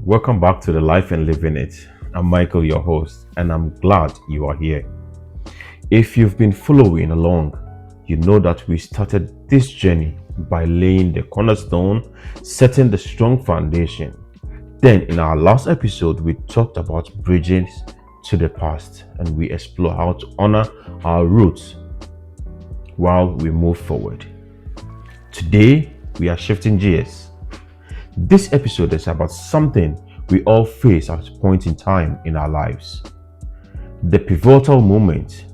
Welcome back to the Life and Living It. I'm Michael, your host, and I'm glad you are here. If you've been following along, you know that we started this journey by laying the cornerstone, setting the strong foundation. Then, in our last episode, we talked about bridges to the past and we explore how to honor our roots while we move forward. Today, we are shifting gears. This episode is about something we all face at a point in time in our lives. The pivotal moment,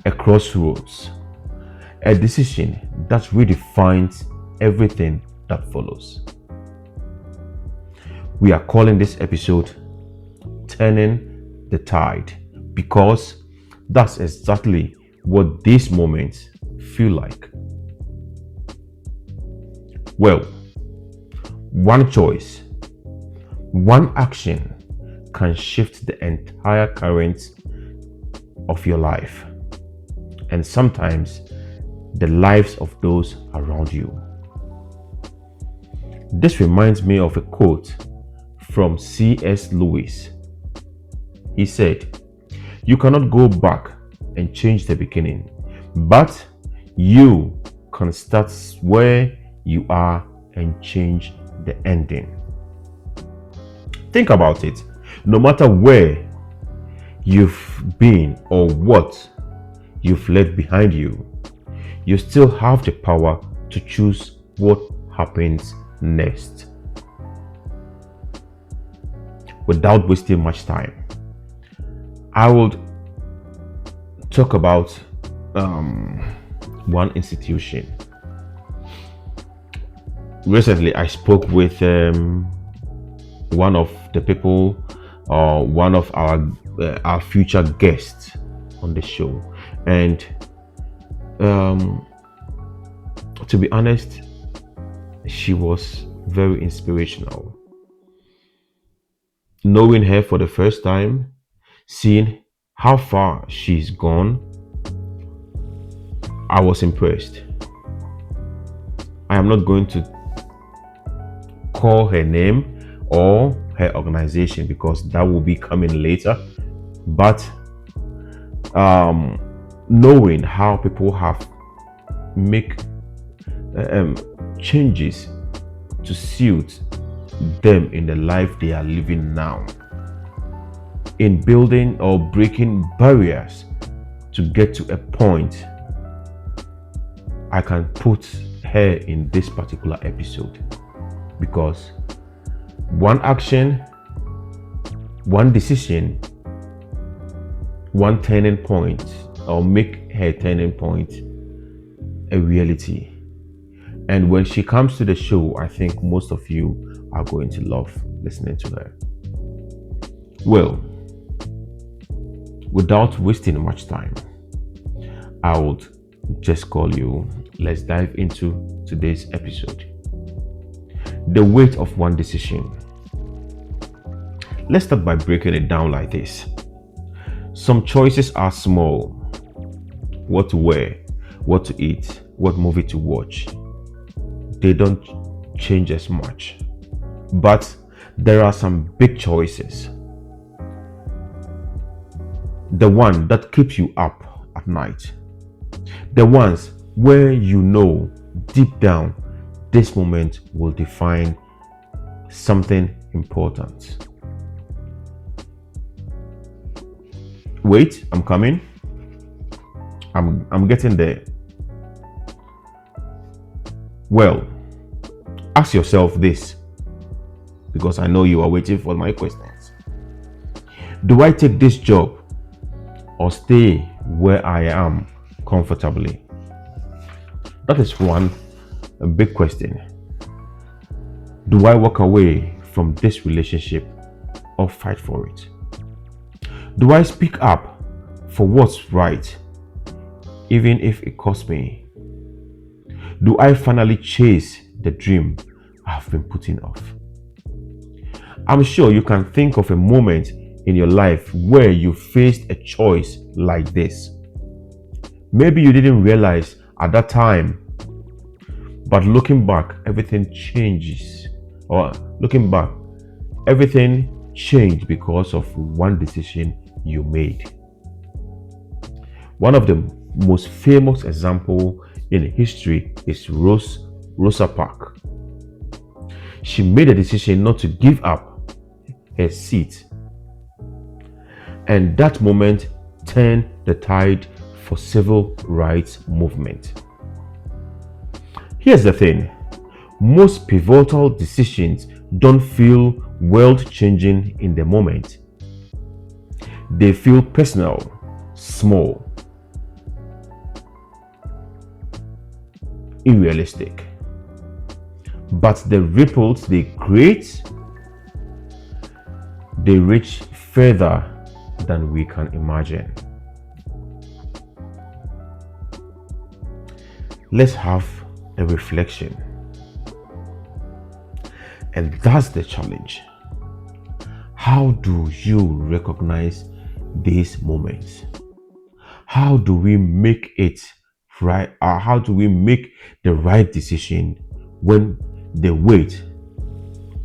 a crossroads, a decision that redefines everything that follows. We are calling this episode Turning the Tide because that's exactly what these moments feel like. Well, one choice, one action can shift the entire current of your life and sometimes the lives of those around you. This reminds me of a quote from C.S. Lewis. He said, "You cannot go back and change the beginning, but you can start where you are and change the ending." Think about it. No matter where you've been or what you've left behind you, you still have the power to choose what happens next. Without wasting much time, I would talk about one institution. Recently, I spoke with one of the people, one of our future guests on the show, and to be honest, she was very inspirational. Knowing her for the first time, seeing how far she's gone, I was impressed. I am not going to call her name or her organization because that will be coming later, but knowing how people have make changes to suit them in the life they are living now, in building or breaking barriers to get to a point, I can put her in this particular episode because one action, one decision, one turning point, or make her turning point a reality. And when she comes to the show, I think most of you are going to love listening to her. Well, without wasting much time, I would just call you. Let's dive into today's episode. The weight of one decision. Let's start by breaking it down like this. Some choices are small. What to wear, what to eat, what movie to watch. They don't change as much. But there are some big choices. The one that keeps you up at night. The ones where you know deep down this moment will define something important. Wait, I'm coming. I'm getting there. Well, ask yourself this because I know you are waiting for my questions. Do I take this job or stay where I am comfortably? That is a big question. Do I walk away from this relationship or fight for it? Do I speak up for what's right, even if it costs me? Do I finally chase the dream I've been putting off? I'm sure you can think of a moment in your life where you faced a choice like this. Maybe you didn't realize at that time, but looking back, everything changes. Or looking back, everything changed because of one decision you made. One of the most famous example in history is Rosa Parks. She made a decision not to give up her seat, and that moment turned the tide for civil rights movement. Here's the thing, most pivotal decisions don't feel world-changing in the moment. They feel personal, small, unrealistic. But the ripples they create, they reach further than we can imagine. Let's have a reflection. And that's the challenge. How do you recognize these moments? How do we make it right? Or how do we make the right decision when the weight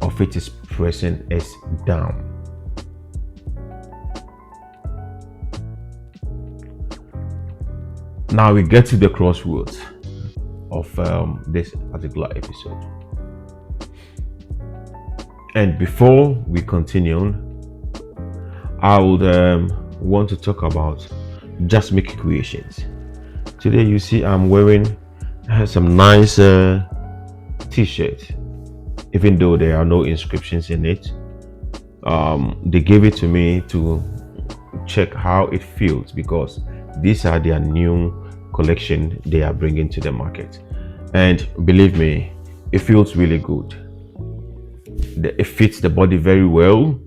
of it is pressing us down? Now we get to the crossroads of this particular episode. And before we continue, I would want to talk about Just Make Creations. Today you see I'm wearing some nice t-shirt, even though there are no inscriptions in it. They gave it to me to check how it feels, because these are their new collection they are bringing to the market, and believe me, it feels really good. It fits the body very well.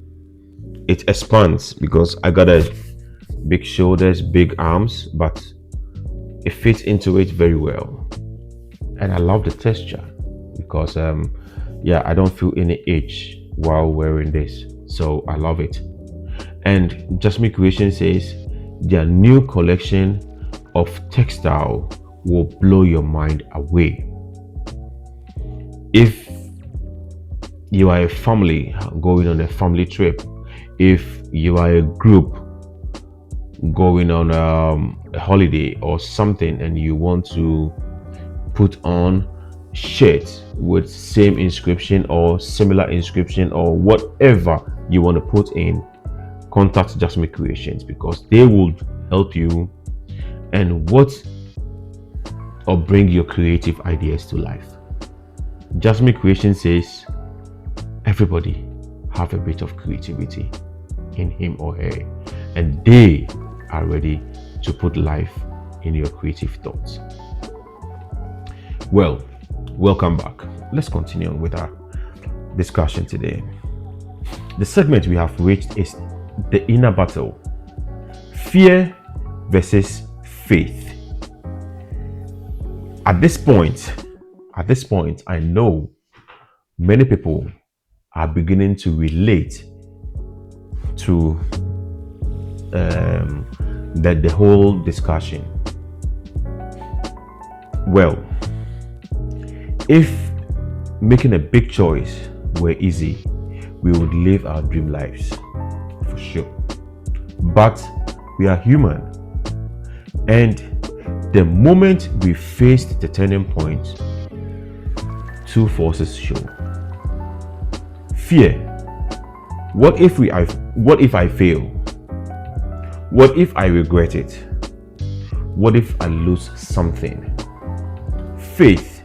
It expands because I got a big shoulders, big arms, but it fits into it very well. And I love the texture because I don't feel any itch while wearing this, so I love it. And Just Me Creation says their new collection of textile will blow your mind away. If you are a family going on a family trip, if you are a group going on a holiday or something, and you want to put on shirts with same inscription or similar inscription or whatever you want to put in, contact Just Make Creations, because they will help you and bring your creative ideas to life. Just Make Creation says everybody have a bit of creativity in him or her, and they are ready to put life in your creative thoughts. Well, welcome back. Let's continue on with our discussion today. The segment we have reached is the inner battle: fear versus faith. At this point, I know many people are beginning to relate to the whole discussion. Well, if making a big choice were easy, we would live our dream lives for sure. But we are human, and the moment we faced the turning point, two forces show. Fear. What if I fail? What if I regret it? What if I lose something? Faith.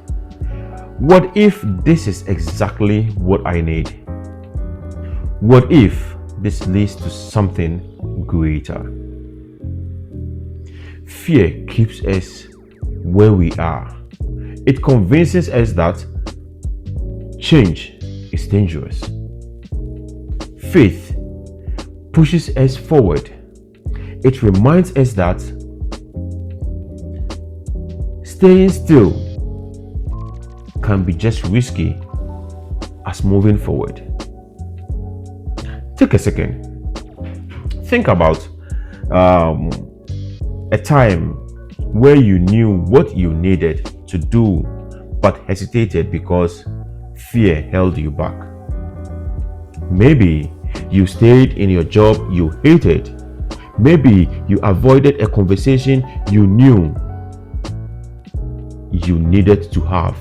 What if this is exactly what I need? What if this leads to something greater? Fear keeps us where we are. It convinces us that change is dangerous. Faith pushes us forward. It reminds us that staying still can be just risky as moving forward. Take a second. Think about a time where you knew what you needed to do but hesitated because fear held you back. Maybe you stayed in your job you hated. Maybe you avoided a conversation you knew you needed to have.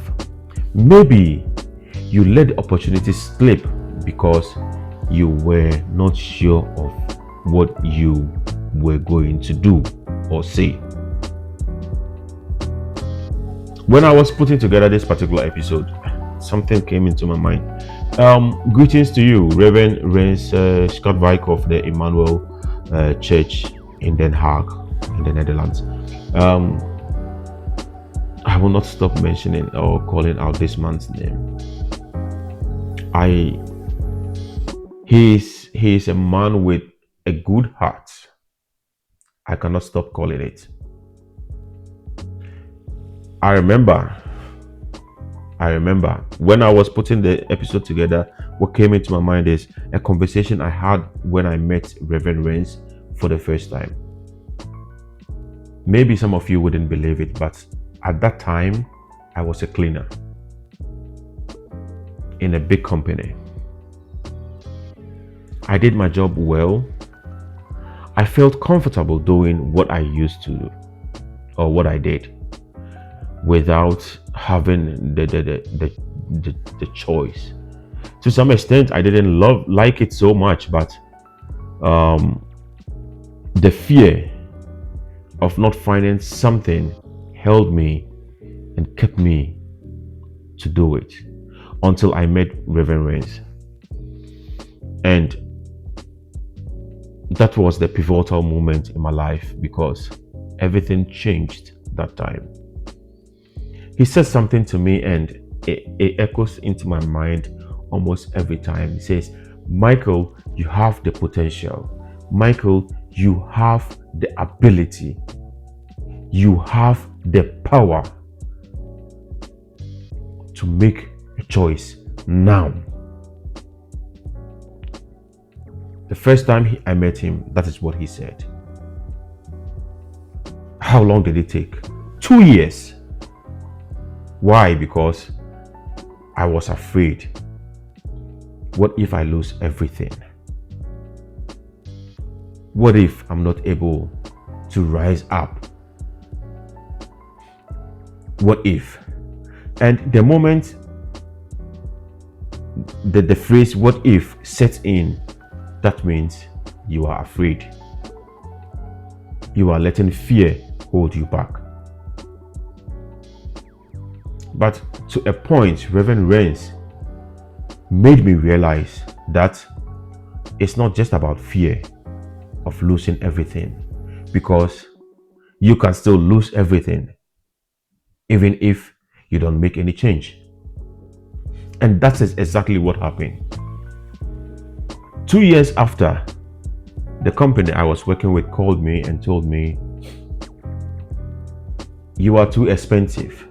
Maybe you let the opportunity slip because you were not sure of what you were going to do or say. When I was putting together this particular episode, something came into my mind. Greetings to you, Reverend Rens Scott Vike of the Emmanuel Church in Den Haag, in the Netherlands. I will not stop mentioning or calling out this man's name. He is a man with a good heart. I cannot stop calling it. I remember when I was putting the episode together, what came into my mind is a conversation I had when I met Reverend Rens for the first time. Maybe some of you wouldn't believe it, but at that time, I was a cleaner in a big company. I did my job well. I felt comfortable doing what I used to do or what I did without having the choice. To some extent, I didn't like it so much, but the fear of not finding something held me and kept me to do it until I met Reverend Rens. And that was the pivotal moment in my life because everything changed that time. He says something to me and it echoes into my mind almost every time. He says, Michael, you have the potential. Michael, you have the ability. You have the power to make a choice now. The first time I met him, that is what he said. How long did it take? 2 years. Why? Because I was afraid. What if I lose everything? What if I'm not able to rise up? What if? And the moment the phrase what if sets in, that means you are afraid. You are letting fear hold you back. But to a point, Reverend Rens made me realize that it's not just about fear of losing everything, because you can still lose everything even if you don't make any change. And that is exactly what happened. 2 years after, the company I was working with called me and told me, you are too expensive,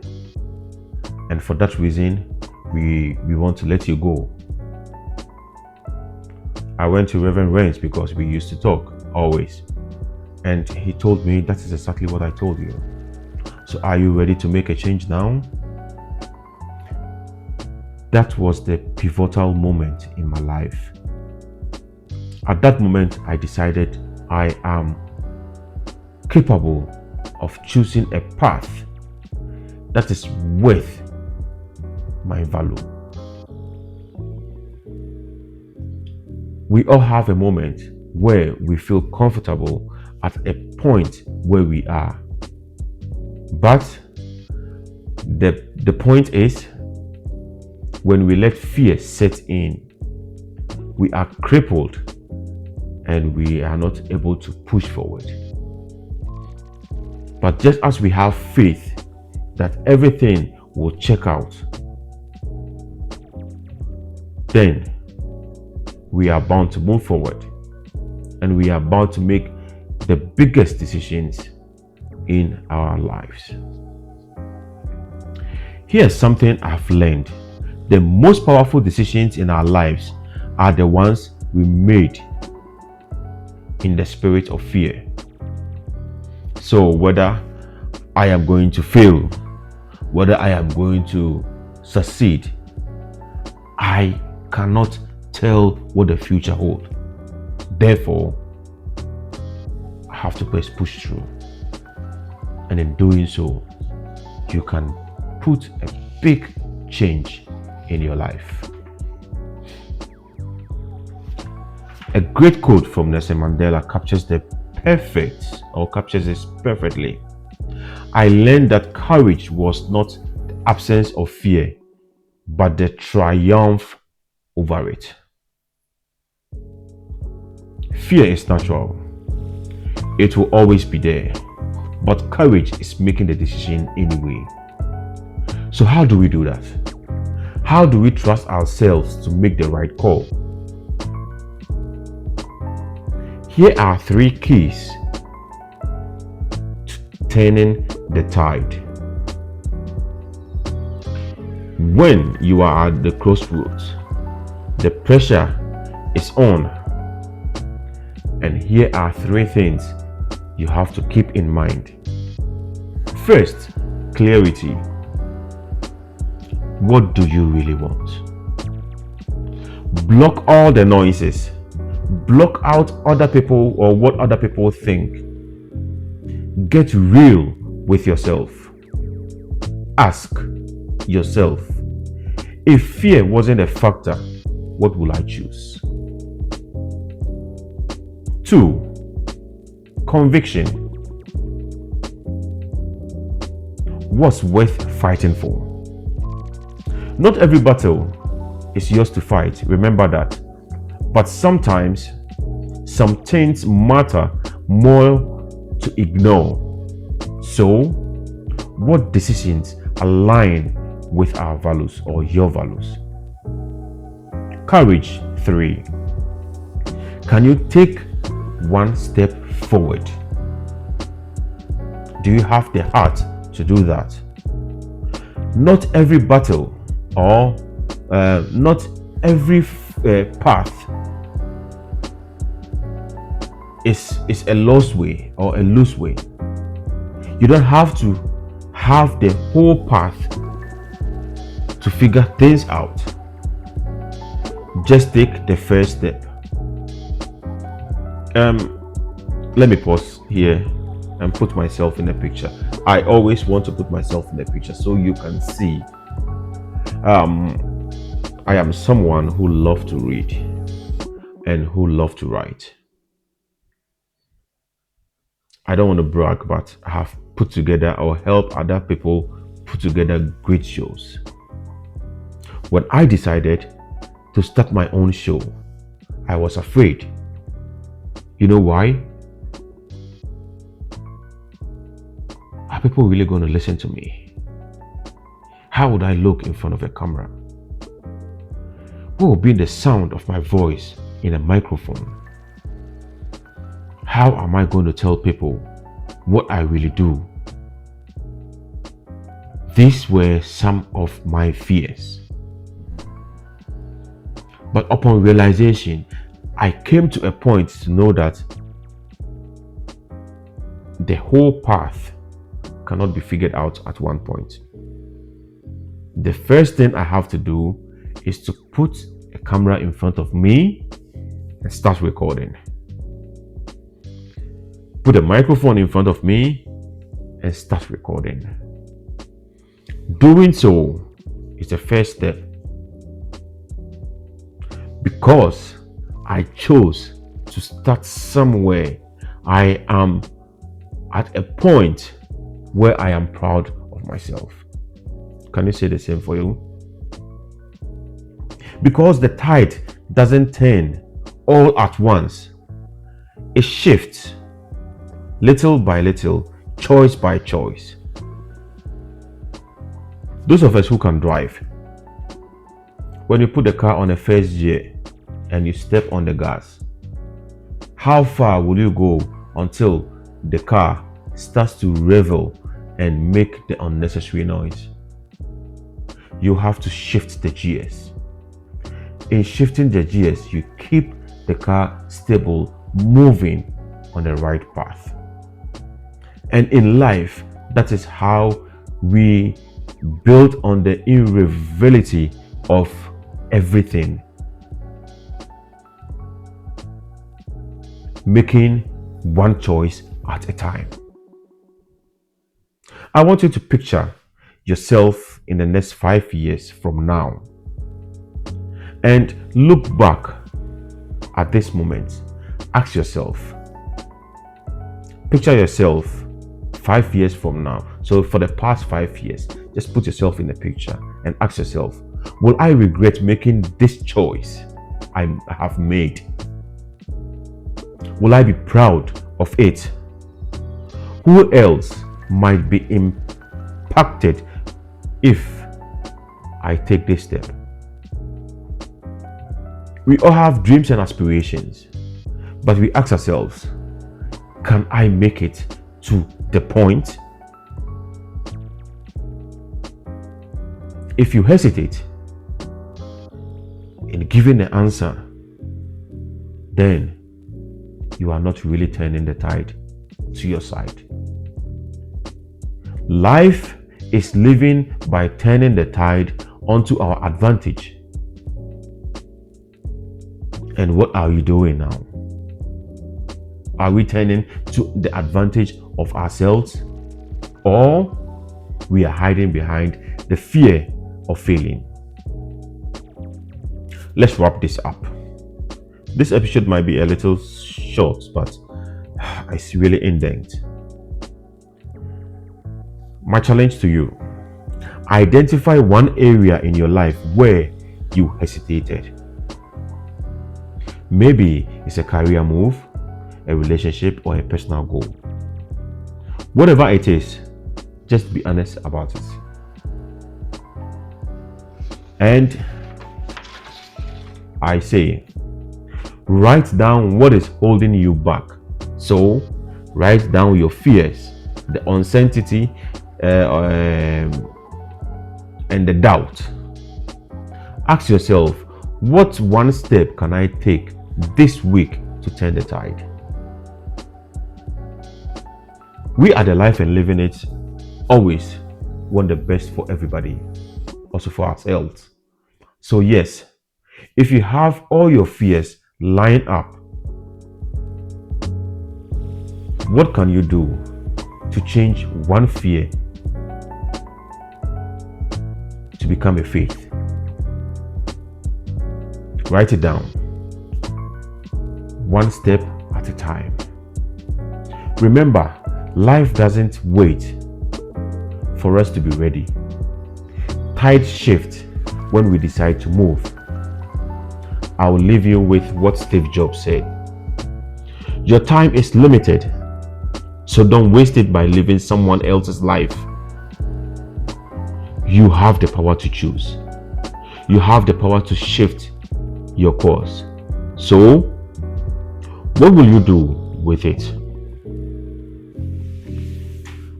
and for that reason we want to let you go. I went to Reverend Rens because we used to talk always, and he told me, that is exactly what I told you. So are you ready to make a change now? That was the pivotal moment in my life. At that moment, I decided I am capable of choosing a path that is worth my value. We all have a moment where we feel comfortable at a point where we are. But the point is, when we let fear set in, we are crippled and we are not able to push forward. But just as we have faith that everything will check out, then we are bound to move forward and we are bound to make the biggest decisions in our lives. Here's something I've learned. The most powerful decisions in our lives are the ones we made in the spirit of fear. So whether I am going to fail, whether I am going to succeed, I cannot tell what the future holds. Therefore, I have to push through. And in doing so, you can put a big change in your life. A great quote from Nelson Mandela captures this perfectly. I learned that courage was not the absence of fear, but the triumph over it. Fear is natural. It will always be there. But courage is making the decision anyway. So how do we do that? How do we trust ourselves to make the right call? Here are 3 keys to turning the tide. When you are at the crossroads, the pressure is on. And here are 3 things you have to keep in mind. First, clarity. What do you really want? Block all the noises. Block out other people or what other people think. Get real with yourself. Ask yourself, if fear wasn't a factor, what will I choose? 2, conviction. What's worth fighting for? Not every battle is yours to fight, remember that. But sometimes some things matter more to ignore. So, what decisions align with our values or your values? Courage 3. Can you take one step forward? Do you have the heart to do that? Not every battle or not every path is a lost way or a loose way. You don't have to have the whole path to figure things out. Just take the first step. Let me pause here and put myself in the picture. I always want to put myself in the picture so you can see. I am someone who loves to read and who loves to write. I don't want to brag, but I have put together or helped other people put together great shows. When I decided to start my own show, I was afraid. You know why? Are people really going to listen to me? How would I look in front of a camera? What will be the sound of my voice in a microphone? How am I going to tell people what I really do? These were some of my fears. But upon realization, I came to a point to know that the whole path cannot be figured out at one point. The first thing I have to do is to put a camera in front of me and start recording. Put a microphone in front of me and start recording. Doing so is the first step, because I chose to start somewhere. I am at a point where I am proud of myself. Can you say the same for you? Because the tide doesn't turn all at once. It shifts little by little, choice by choice. Those of us who can drive, when you put the car on a first gear and you step on the gas, how far will you go until the car starts to revel and make the unnecessary noise? You have to shift the gears. In shifting the gears, you keep the car stable, moving on the right path. And in life, that is how we build on the irreversibility of everything. making one choice at a time. I want you to picture yourself in the next 5 years from now and look back at this moment. Ask yourself, picture yourself 5 years from now. So for the past 5 years, just put yourself in the picture and ask yourself, will I regret making this choice I have made? Will I be proud of it? Who else might be impacted if I take this step? We all have dreams and aspirations, but we ask ourselves, can I make it to the point? If you hesitate in giving the answer, then you are not really turning the tide to your side. Life is living by turning the tide onto our advantage. And what are you doing now? Are we turning to the advantage of ourselves, or we are hiding behind the fear of failing? Let's wrap this up. This episode might be a little short, but it's really in depth. My challenge to you: identify one area in your life where you hesitated. Maybe it's a career move, a relationship, or a personal goal. Whatever it is, just be honest about it. And I say, write down what is holding you back. So, write down your fears, the uncertainty, and the doubt. Ask yourself, what one step can I take this week to turn the tide? We at the Life and Living It always want the best for everybody, also for ourselves. So yes, if you have all your fears lined up, what can you do to change one fear to become a faith? Write it down, one step at a time. Remember, life doesn't wait for us to be ready. Tides shift when we decide to move. I will leave you with what Steve Jobs said. Your time is limited, so don't waste it by living someone else's life. You have the power to choose. You have the power to shift your course. So, what will you do with it?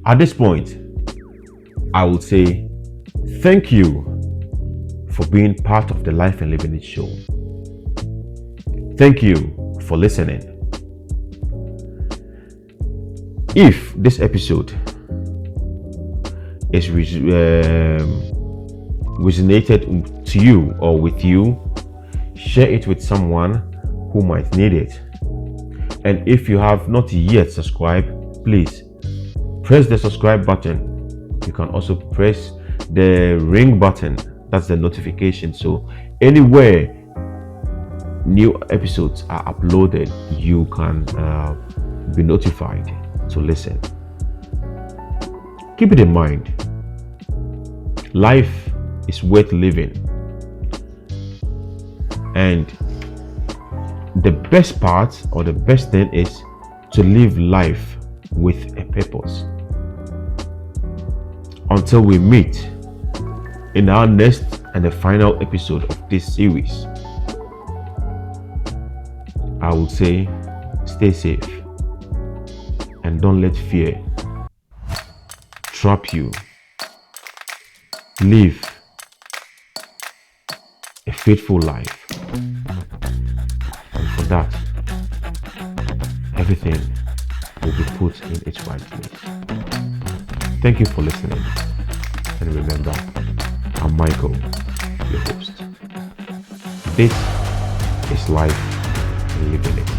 At this point, I would say thank you for being part of the Life and Living It show. Thank you for listening. If this episode is resonated to you or with you, share it with someone who might need it. And if you have not yet subscribed, please press the subscribe button. You can also press the ring button, that's the notification, so anywhere new episodes are uploaded, you can be notified to listen. Keep it in mind, life is worth living, and the best part or the best thing is to live life with a purpose. Until we meet in our next and the final episode of this series, I would say stay safe and don't let fear trap you. Live a faithful life, and for that, everything will be put in its right place. Thank you for listening, and remember, I'm Michael, your host. This is Life and Living It.